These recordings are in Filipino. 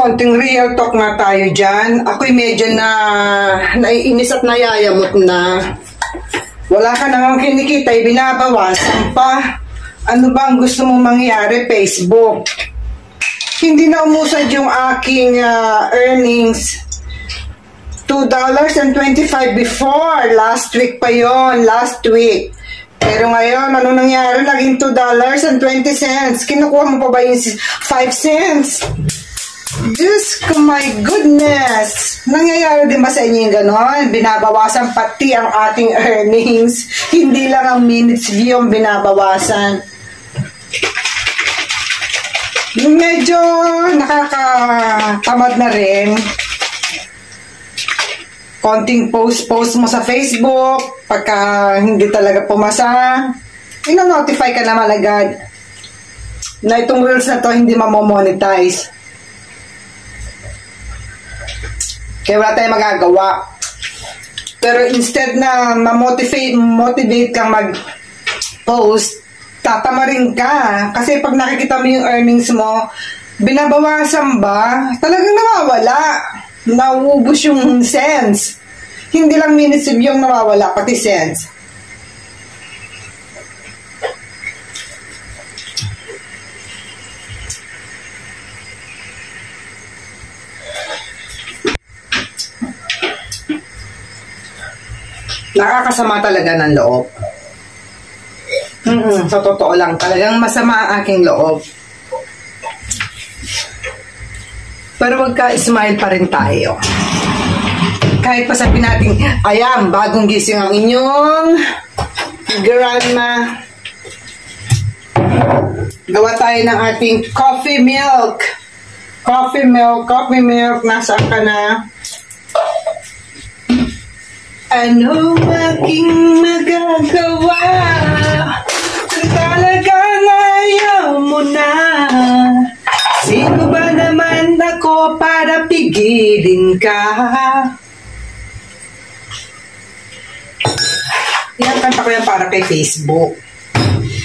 konting real talk nga tayo dyan. Ako'y medyo naiinis at nayayamot na. Wala ka namang kinikita, binabawasan pa. Ano ba ang gusto mong mangyari, Facebook? Hindi na umusad yung aking earnings. $2.25 before. Last week pa yon, last week. Pero ngayon, ano nangyari? Naging $2.20. Kinukuha mo pa ba yung 5 cents? Diyos ko, my goodness! Nangyayari din ba sa inyo yung gano'n? Binabawasan pati ang ating earnings. Hindi lang ang minutes view ang binabawasan. Medyo nakakatamad na rin. Konting post mo sa Facebook, pagka hindi talaga pumasa, ino-notify ka naman agad na itong reels na to hindi mamomonetize. Kaya wala tayong magagawa. Pero instead na motivate kang mag-post, tatamarin ka. Kasi pag nakikita mo yung earnings mo, binabawasan ba? Talagang nawawala. Nauubos yung cents. Hindi lang minutes yung nawawala, pati cents. Nakakasama talaga ng loob. Sa totoo lang, talagang masama ang aking loob. Pero magka-smile pa rin tayo. Kahit pa sabihin natin, ayan, bagong gising ang inyong grandma. Gawa tayo ng ating coffee milk. Coffee milk. Nasaan ka na? Ano aking magagawa? Kung talagang ayaw mo na, sino ba naman ako para pigilin ka? Yan, kanta ko yan para kay Facebook.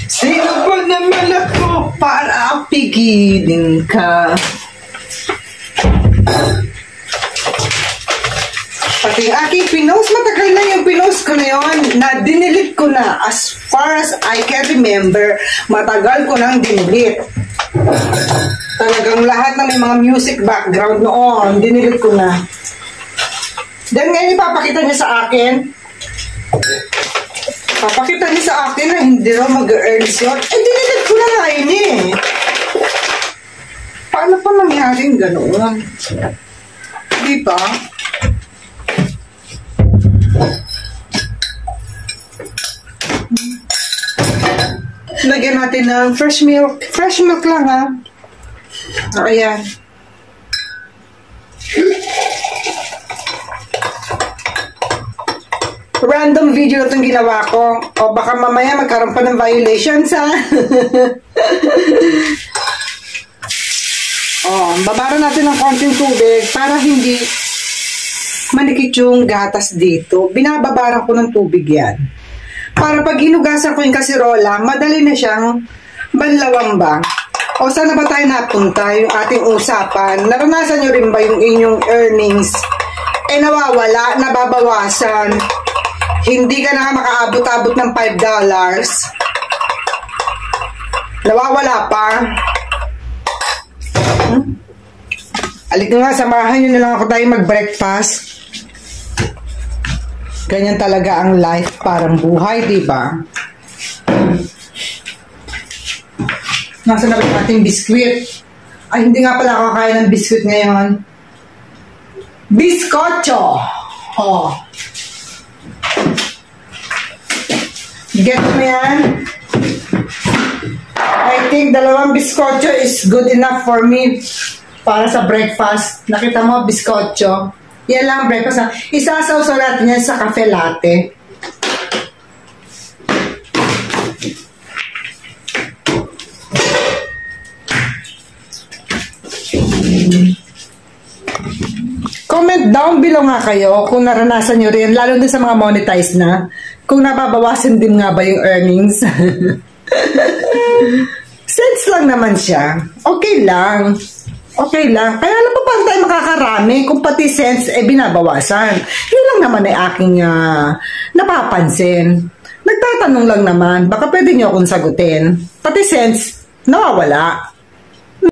Sino ba naman ako para pigilin ka? Pati aking pinost, matagal na yung pinost ko na yun, na dinilit ko na. As far as I can remember, matagal ko nang dinilit. Talagang lahat na may mga music background noon, dinilit ko na. Then ngayon ipapakita niya sa akin. Papakita niya sa akin na hindi raw mag-earns yun. Eh, dinilit ko na nga yun eh. Paano pa nangyaring gano'n? Di ba? Lagyan natin ng fresh milk. Fresh milk lang ha. Ayan. Random video itong ginawa ko. O baka mamaya magkaroon pa ng violations ha. Babara natin ng konting tubig para hindi manikit yung gatas dito. Binababaran ko ng tubig yan. Para pag hinugasan ko yung kasirola, madali na siyang banlawang ba? O saan na ba tayo napunta? Yung ating usapan. Naranasan nyo rin ba yung inyong earnings? Eh nawawala, nababawasan. Hindi ka na makaabot-abot ng $5. Nawawala pa. Alik nga, samahan nyo na lang ako tayo mag-breakfast. Ganyan talaga ang life, parang buhay, diba? Nasa na rin ating biskwit. Ay, hindi nga pala ako kaya ng biskwit ngayon. Bizcocho! Oh. Get mo yan? I think 2 bizcocho is good enough for me para sa breakfast. Nakita mo, bizcocho. Yan lang breakfast. Isasaw-saw natin yan sa cafe latte. Comment down below nga kayo kung naranasan nyo rin, lalo din sa mga monetized na, kung nababawasan din nga ba yung earnings. Sense lang naman siya. Okay lang. Okay lang. Kaya alam mo paano tayo makakarami kung pati cents binabawasan. Yun lang naman ay aking napapansin. Nagtatanong lang naman, baka pwede niyo akong sagutin. Pati cents, nawawala.